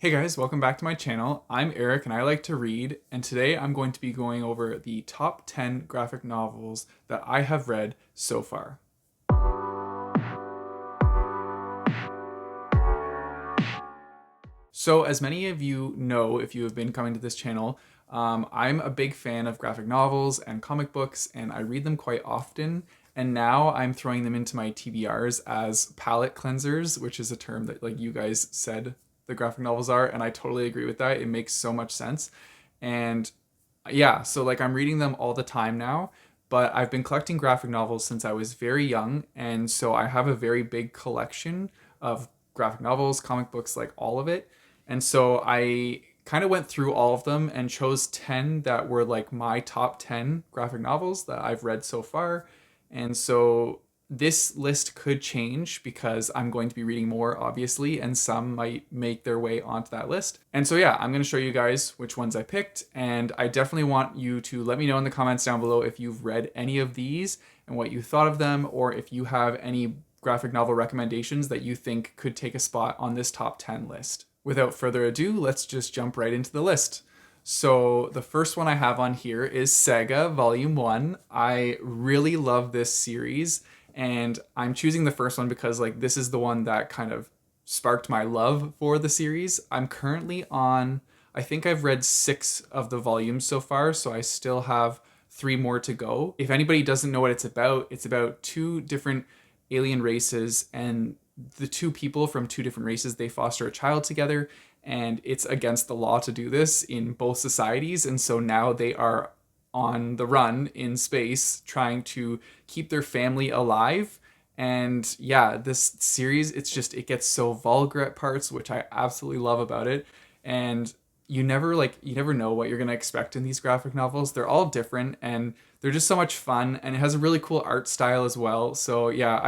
Hey guys, welcome back to my channel. I'm Eric and I like to read, and today I'm going to be going over the top 10 graphic novels that I have read so far. So, as many of you know, if you have been coming to this channel, I'm a big fan of graphic novels and comic books, and I read them quite often. And now I'm throwing them into my TBRs as palette cleansers, which is a term that like you guys said the graphic novels are, and I totally agree with that. It makes so much sense. And yeah, so like I'm reading them all the time now, but I've been collecting graphic novels since I was very young, and so I have a very big collection of graphic novels, comic books, like all of it. And so I kind of went through all of them and chose 10 that were like my top 10 graphic novels that I've read so far. And so this list could change because I'm going to be reading more, obviously, and some might make their way onto that list. And so, yeah, I'm going to show you guys which ones I picked. And I definitely want you to let me know in the comments down below if you've read any of these and what you thought of them, or if you have any graphic novel recommendations that you think could take a spot on this top 10 list. Without further ado, let's just jump right into the list. So the first one I have on here is SEGA Volume 1. I really love this series, and I'm choosing the first one because like this is the one that kind of sparked my love for the series. I'm currently on, I think I've read 6 of the volumes so far, so I still have 3 more to go. If anybody doesn't know what it's about 2 different alien races, and the 2 people from 2 different races, they foster a child together, and it's against the law to do this in both societies, and so now they are on the run in space trying to keep their family alive. And yeah, this series, it gets so vulgar at parts, which I absolutely love about it. And you never know what you're going to expect in these graphic novels. They're all different, and they're just so much fun, and it has a really cool art style as well. So yeah,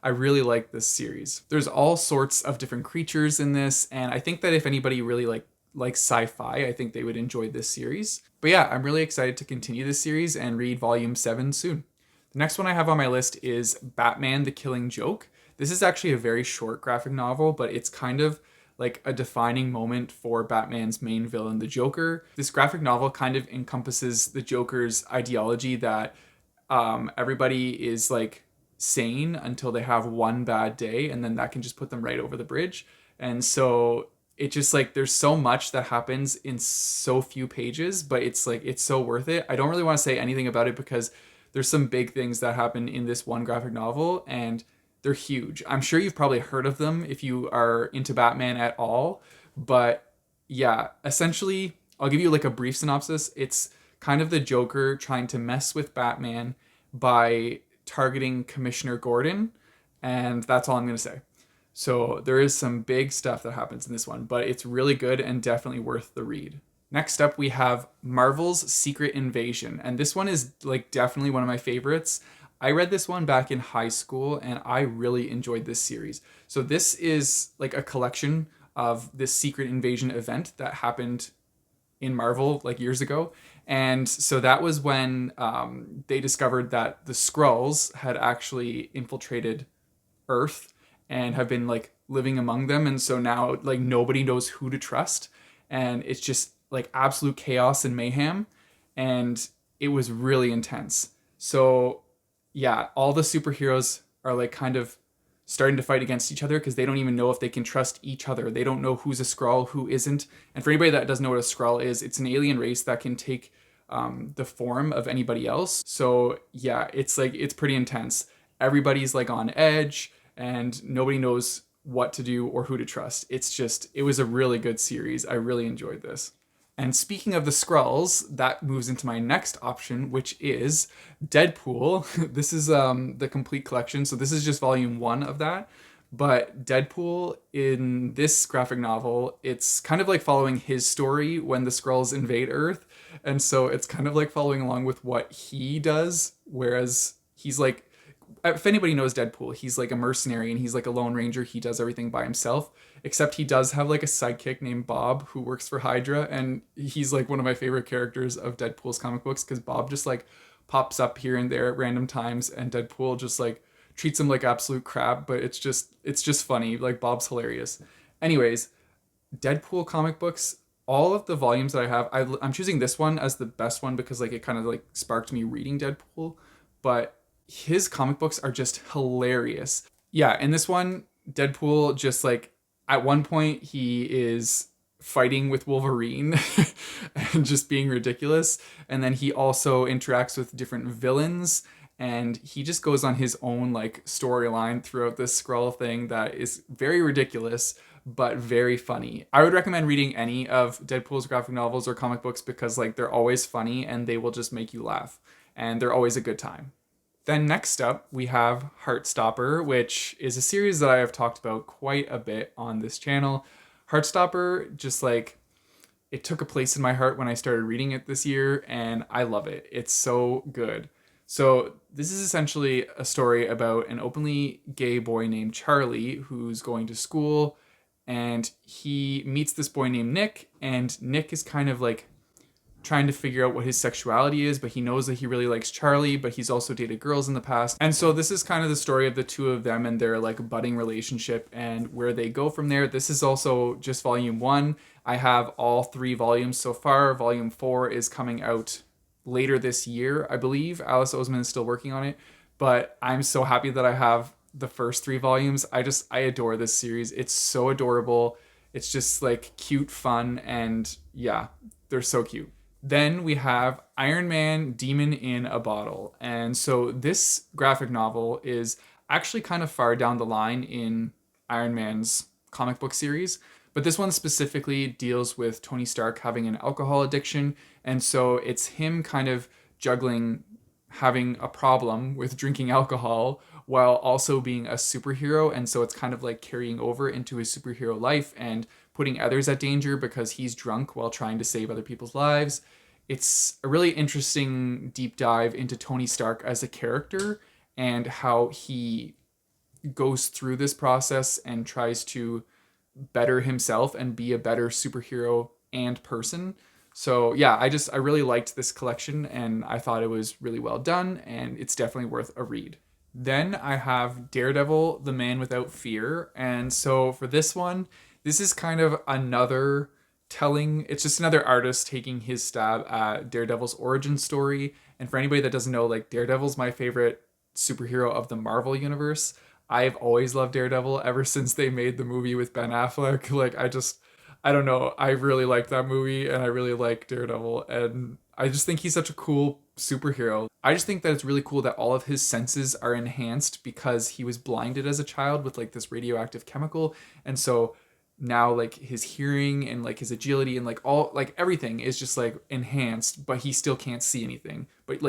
I really like this series. There's all sorts of different creatures in this, and I think that if anybody really likes sci-fi, I think they would enjoy this series. But yeah, I'm really excited to continue this series and read volume 7 soon. The next one I have on my list is Batman the Killing Joke. This is actually a very short graphic novel, but it's kind of like a defining moment for Batman's main villain, the Joker. This graphic novel kind of encompasses the Joker's ideology that everybody is like sane until they have one bad day, and then that can just put them right over the bridge. And so it just like there's so much that happens in so few pages, but it's so worth it. I don't really want to say anything about it because there's some big things that happen in this one graphic novel, and they're huge. I'm sure you've probably heard of them if you are into Batman at all, but yeah, essentially I'll give you like a brief synopsis. It's kind of the Joker trying to mess with Batman by targeting Commissioner Gordon, and that's all I'm going to say. So there is some big stuff that happens in this one, but it's really good and definitely worth the read. Next up, we have Marvel's Secret Invasion, and this one is like definitely one of my favorites. I read this one back in high school, and I really enjoyed this series. So this is like a collection of this Secret Invasion event that happened in Marvel like years ago. And so that was when they discovered that the Skrulls had actually infiltrated Earth and have been like living among them. And so now like nobody knows who to trust. And it's just like absolute chaos and mayhem. And it was really intense. So yeah, all the superheroes are like kind of starting to fight against each other because they don't even know if they can trust each other. They don't know who's a Skrull, who isn't. And for anybody that doesn't know what a Skrull is, it's an alien race that can take the form of anybody else. So yeah, it's pretty intense. Everybody's like on edge, and nobody knows what to do or who to trust. It was a really good series. I really enjoyed this. And speaking of the Skrulls, that moves into my next option, which is Deadpool. This is the complete collection, so this is just volume 1 of that. But Deadpool in this graphic novel, it's kind of like following his story when the Skrulls invade Earth. And so it's kind of like following along with what he does, whereas he's like, if anybody knows Deadpool, he's like a mercenary and he's like a lone ranger. He does everything by himself, except he does have like a sidekick named Bob who works for Hydra, and he's like one of my favorite characters of Deadpool's comic books because Bob just like pops up here and there at random times, and Deadpool just like treats him like absolute crap, but it's just funny. Like Bob's hilarious. Anyways, Deadpool comic books, all of the volumes that I have, I'm choosing this one as the best one because like it kind of like sparked me reading Deadpool, but his comic books are just hilarious. Yeah, in this one, Deadpool just like at one point he is fighting with Wolverine and just being ridiculous, and then he also interacts with different villains, and he just goes on his own like storyline throughout this scroll thing that is very ridiculous but very funny. I would recommend reading any of Deadpool's graphic novels or comic books because like they're always funny and they will just make you laugh, and they're always a good time. Then next up, we have Heartstopper, which is a series that I have talked about quite a bit on this channel. Heartstopper, just like, it took a place in my heart when I started reading it this year, and I love it. It's so good. So, this is essentially a story about an openly gay boy named Charlie who's going to school, and he meets this boy named Nick, and Nick is kind of like trying to figure out what his sexuality is, but he knows that he really likes Charlie, but he's also dated girls in the past. And so this is kind of the story of the two of them and their like budding relationship and where they go from there. This is also just volume 1. I have all 3 volumes so far. Volume 4 is coming out later this year, I believe. Alice Oseman is still working on it, but I'm so happy that I have the first 3 volumes. I adore this series. It's so adorable. It's just like cute fun, and yeah, they're so cute. Then we have Iron Man Demon in a Bottle. And so this graphic novel is actually kind of far down the line in Iron Man's comic book series. But this one specifically deals with Tony Stark having an alcohol addiction. And so it's him kind of juggling having a problem with drinking alcohol while also being a superhero. And so it's kind of like carrying over into his superhero life and putting others at danger because he's drunk while trying to save other people's lives. It's a really interesting deep dive into Tony Stark as a character and how he goes through this process and tries to better himself and be a better superhero and person. So yeah, I really liked this collection and I thought it was really well done, and it's definitely worth a read. Then I have Daredevil, The Man Without Fear. And so for this one, this is kind of another it's just another artist taking his stab at Daredevil's origin story. And for anybody that doesn't know, like, Daredevil's my favorite superhero of the Marvel universe. I've always loved Daredevil ever since they made the movie with Ben Affleck. Like, I don't know. I really like that movie and I really like Daredevil. And I just think he's such a cool superhero. I just think that it's really cool that all of his senses are enhanced because he was blinded as a child with like this radioactive chemical. And so now like his hearing and like his agility and like all like everything is just like enhanced, but he still can't see anything. But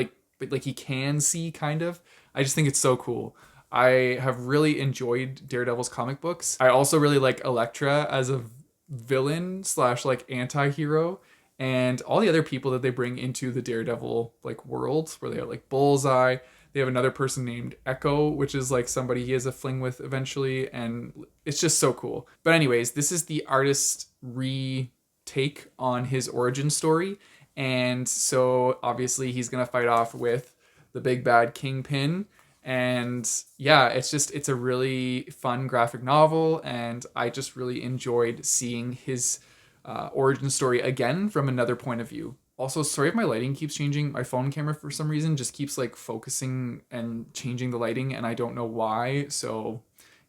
he can see kind of. I just think it's so cool. I have really enjoyed Daredevil's comic books. I also really like Elektra as a villain slash like anti-hero, and all the other people that they bring into the Daredevil like world, where they have like Bullseye. They have another person named Echo, which is like somebody he has a fling with eventually, and it's just so cool. But anyways, this is the artist's retake on his origin story, and so obviously he's gonna fight off with the big bad Kingpin. And yeah, it's a really fun graphic novel, and I just really enjoyed seeing his origin story again from another point of view. Also, sorry if my lighting keeps changing. My phone camera, for some reason, just keeps like focusing and changing the lighting, and I don't know why. So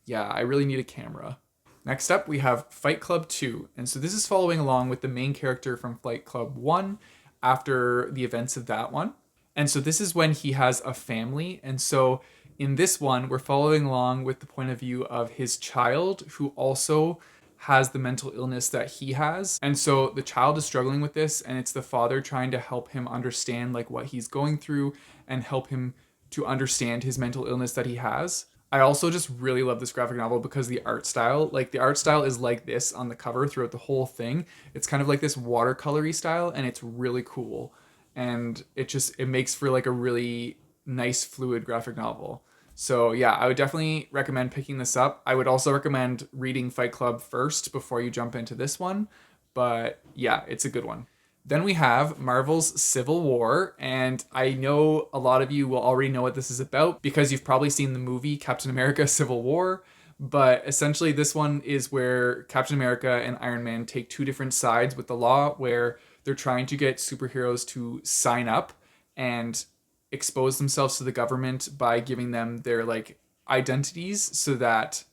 yeah, I really need a camera. Next up, we have Fight Club 2. And so this is following along with the main character from Fight Club 1 after the events of that one. And so this is when he has a family. And so in this one, we're following along with the point of view of his child, who also has the mental illness that he has. And so the child is struggling with this, and it's the father trying to help him understand like what he's going through and help him to understand his mental illness that he has. I also just really love this graphic novel because the art style is like this on the cover throughout the whole thing. It's kind of like this watercolory style, and it's really cool. And it makes for like a really nice fluid graphic novel. So yeah, I would definitely recommend picking this up. I would also recommend reading Fight Club first before you jump into this one. But yeah, it's a good one. Then we have Marvel's Civil War, and I know a lot of you will already know what this is about because you've probably seen the movie Captain America Civil War. But essentially, this one is where Captain America and Iron Man take two different sides with the law, where they're trying to get superheroes to sign up and expose themselves to the government by giving them their like identities so that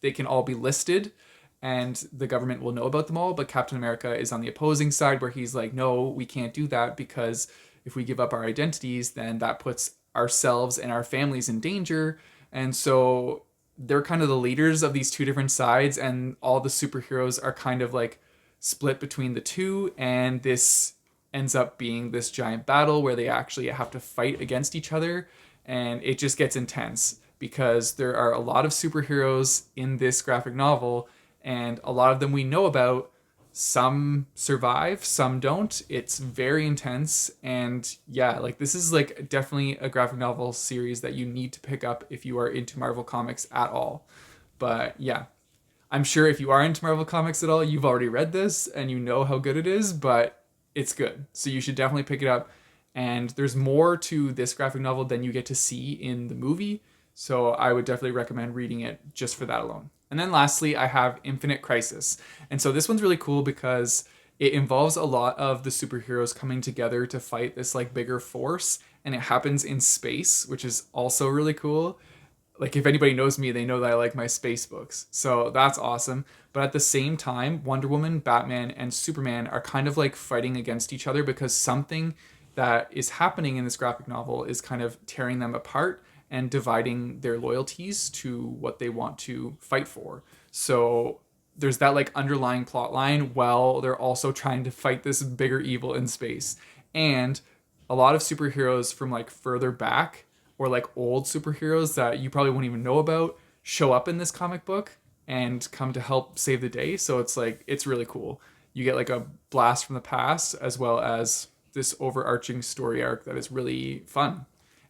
they can all be listed and the government will know about them all. But Captain America is on the opposing side where he's like, no, we can't do that because if we give up our identities, then that puts ourselves and our families in danger. And so they're kind of the leaders of these two different sides, and all the superheroes are kind of like split between the two. And this ends up being this giant battle where they actually have to fight against each other. And it just gets intense because there are a lot of superheroes in this graphic novel, and a lot of them we know about. Some survive, some don't. It's very intense, and yeah, like this is like definitely a graphic novel series that you need to pick up if you are into Marvel Comics at all. But yeah, I'm sure if you are into Marvel Comics at all, you've already read this and you know how good it is, but it's good. So you should definitely pick it up. And there's more to this graphic novel than you get to see in the movie. So I would definitely recommend reading it just for that alone. And then lastly, I have Infinite Crisis. And so this one's really cool because it involves a lot of the superheroes coming together to fight this like bigger force. And it happens in space, which is also really cool. Like if anybody knows me, they know that I like my space books. So that's awesome. But at the same time, Wonder Woman, Batman, and Superman are kind of like fighting against each other because something that is happening in this graphic novel is kind of tearing them apart and dividing their loyalties to what they want to fight for. So there's that like underlying plot line while they're also trying to fight this bigger evil in space. And a lot of superheroes from like further back or like old superheroes that you probably won't even know about show up in this comic book and come to help save the day. So it's like, it's really cool. You get like a blast from the past as well as this overarching story arc that is really fun.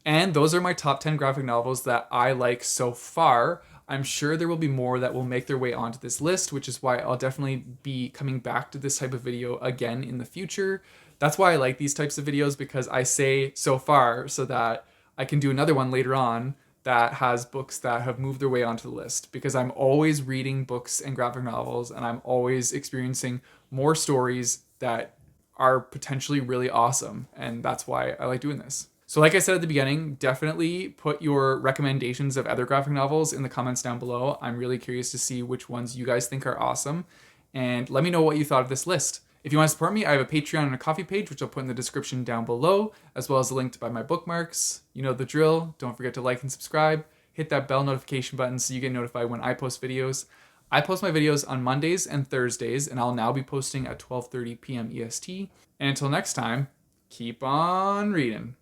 And those are my top 10 graphic novels that I like so far. I'm sure there will be more that will make their way onto this list, which is why I'll definitely be coming back to this type of video again in the future. That's why I like these types of videos, because I say so far so that I can do another one later on that has books that have moved their way onto the list, because I'm always reading books and graphic novels and I'm always experiencing more stories that are potentially really awesome. And that's why I like doing this. So like I said at the beginning, definitely put your recommendations of other graphic novels in the comments down below. I'm really curious to see which ones you guys think are awesome. And let me know what you thought of this list. If you want to support me, I have a Patreon and a Coffee page, which I'll put in the description down below, as well as a link to buy my bookmarks. You know the drill. Don't forget to like and subscribe. Hit that bell notification button so you get notified when I post videos. I post my videos on Mondays and Thursdays, and I'll now be posting at 12:30 p.m. EST. And until next time, keep on reading.